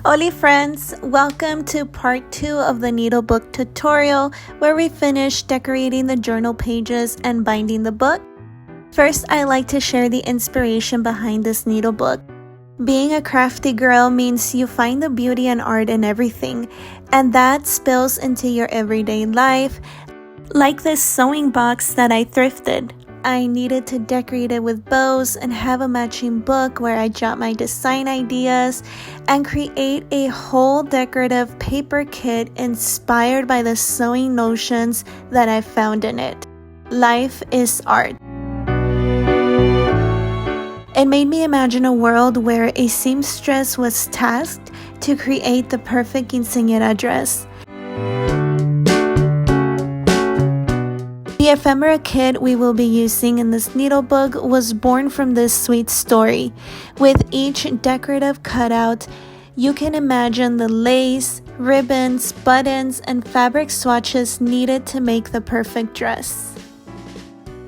Holi friends, welcome to part 2 of the needlebook tutorial where we finish decorating the journal pages and binding the book. First, I like to share the inspiration behind this needlebook. Being a crafty girl means you find the beauty and art in everything, and that spills into your everyday life, like this sewing box that I thrifted. I needed to decorate it with bows and have a matching book where I jot my design ideas and create a whole decorative paper kit inspired by the sewing notions that I found in it. Life is art. It made me imagine a world where a seamstress was tasked to create the perfect quinceanera dress. The ephemera kit we will be using in this needlebook was born from this sweet story. With each decorative cutout, you can imagine the lace, ribbons, buttons, and fabric swatches needed to make the perfect dress.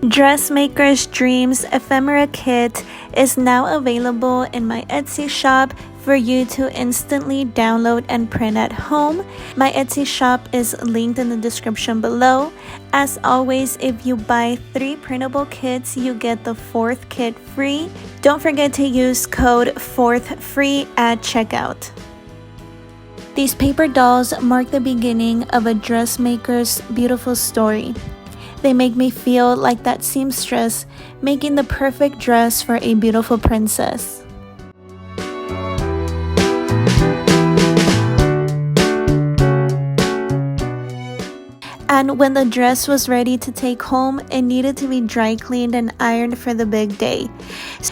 Dressmaker's Dreams Ephemera Kit is now available in my Etsy shop for you to instantly download and print at home. My Etsy shop is linked in the description below. As always, if you buy 3 printable kits, you get the 4th kit free. Don't forget to use code 4th free at checkout. These paper dolls mark the beginning of a dressmaker's beautiful story. They make me feel like that seamstress making the perfect dress for a beautiful princess. And when the dress was ready to take home, it needed to be dry cleaned and ironed for the big day.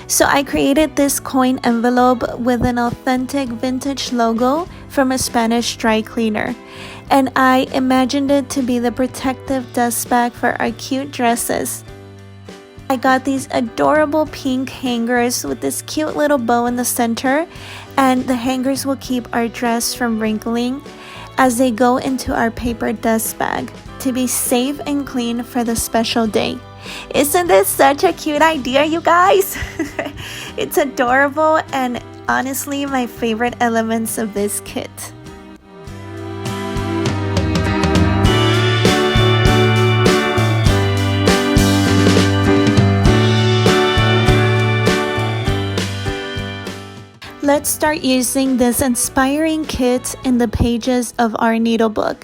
So I created this coin envelope with an authentic vintage logo from a Spanish dry cleaner. And I imagined it to be the protective dust bag for our cute dresses. I got these adorable pink hangers with this cute little bow in the center, and the hangers will keep our dress from wrinkling as they go into our paper dust bag to be safe and clean for the special day. Isn't this such a cute idea, you guys? It's adorable and honestly my favorite elements of this kit. Let's start using this inspiring kit in the pages of our needlebook.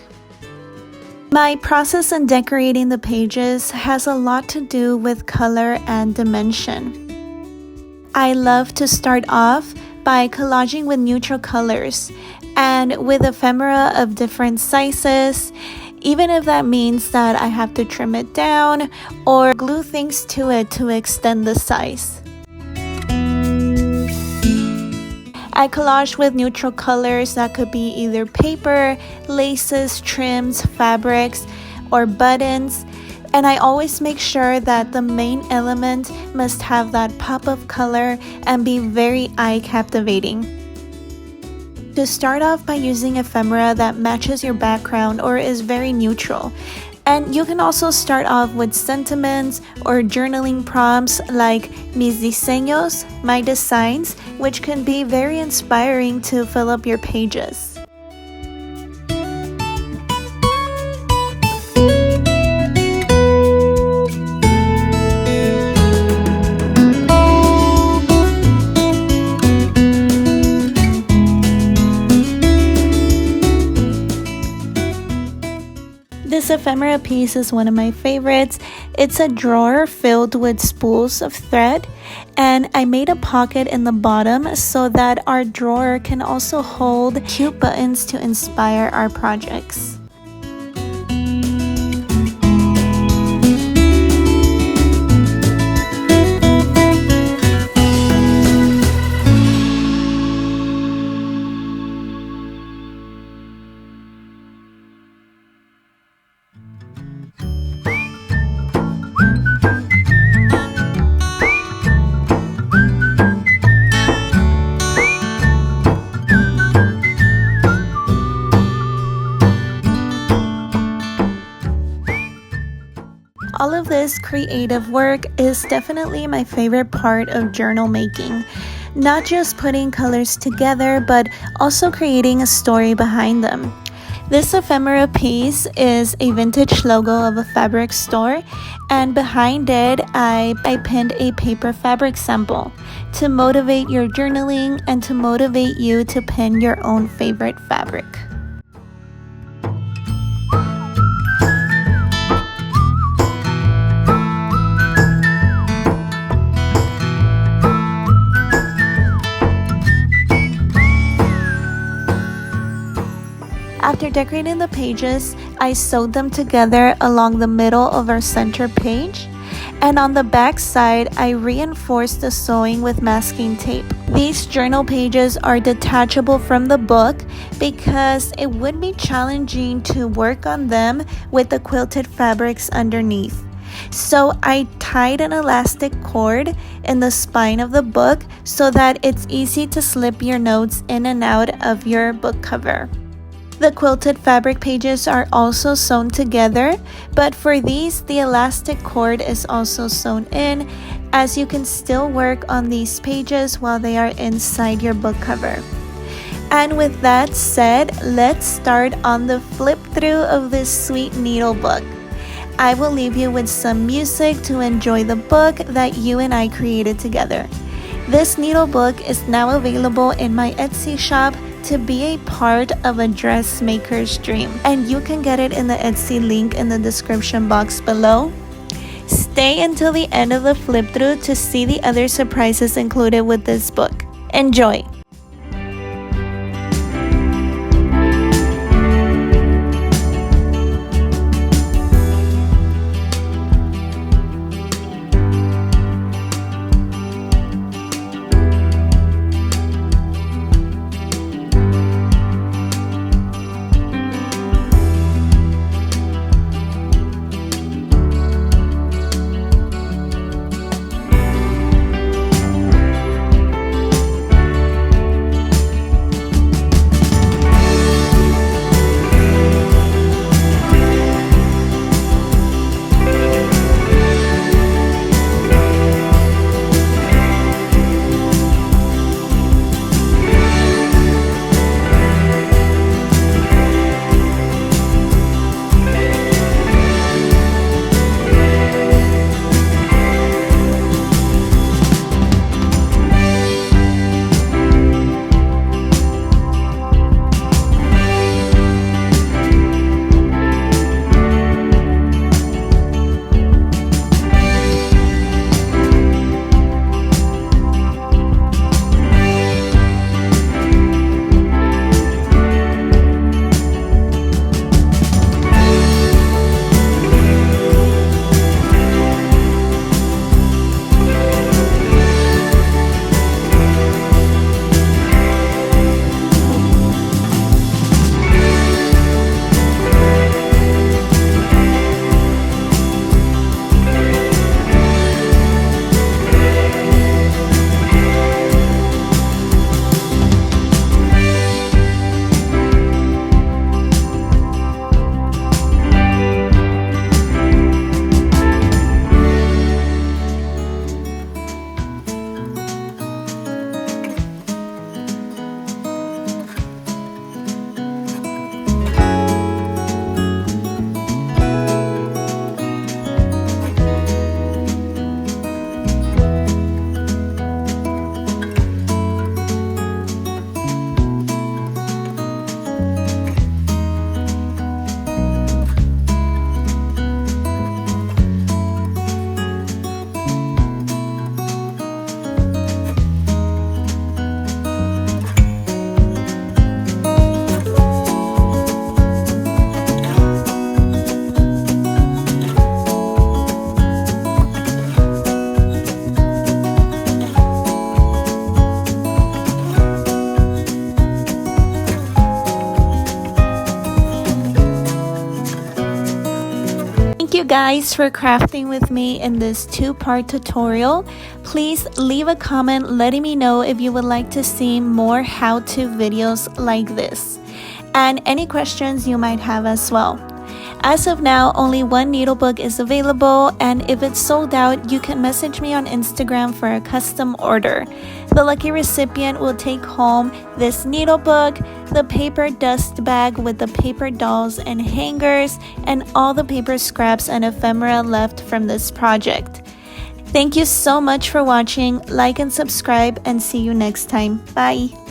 My process in decorating the pages has a lot to do with color and dimension. I love to start off by collaging with neutral colors and with ephemera of different sizes, even if that means that I have to trim it down or glue things to it to extend the size. I collage with neutral colors that could be either paper, laces, trims, fabrics, or buttons, and I always make sure that the main element must have that pop of color and be very eye-captivating. To start off by using ephemera that matches your background or is very neutral. And you can also start off with sentiments or journaling prompts like mis diseños, my designs, which can be very inspiring to fill up your pages. This ephemera piece is one of my favorites. It's a drawer filled with spools of thread, and I made a pocket in the bottom so that our drawer can also hold cute buttons to inspire our projects. All of this creative work is definitely my favorite part of journal making. not just putting colors together, but also creating a story behind them. This ephemera piece is a vintage logo of a fabric store, and behind it I pinned a paper fabric sample to motivate your journaling and to motivate you to pin your own favorite fabric. After decorating the pages, I sewed them together along the middle of our center page, and on the back side, I reinforced the sewing with masking tape. These journal pages are detachable from the book because it would be challenging to work on them with the quilted fabrics underneath. So I tied an elastic cord in the spine of the book so that it's easy to slip your notes in and out of your book cover. The quilted fabric pages are also sewn together, but for these, the elastic cord is also sewn in, as you can still work on these pages while they are inside your book cover. And with that said, let's start on the flip through of this sweet needle book. I will leave you with some music to enjoy the book that you and I created together. This needle book is now available in my Etsy shop to be a part of a dressmaker's dream, and you can get it in the Etsy link in the description box below. Stay until the end of the flip through to see the other surprises included with this book. Enjoy! Thank you guys for crafting with me in this two-part tutorial. Please leave a comment letting me know if you would like to see more how-to videos like this, and any questions you might have as well. As of now, only one needlebook is available, and if it's sold out, you can message me on Instagram for a custom order. The lucky recipient will take home this needlebook, the paper dust bag with the paper dolls and hangers, and all the paper scraps and ephemera left from this project. Thank you so much for watching. Like and subscribe, and see you next time. Bye!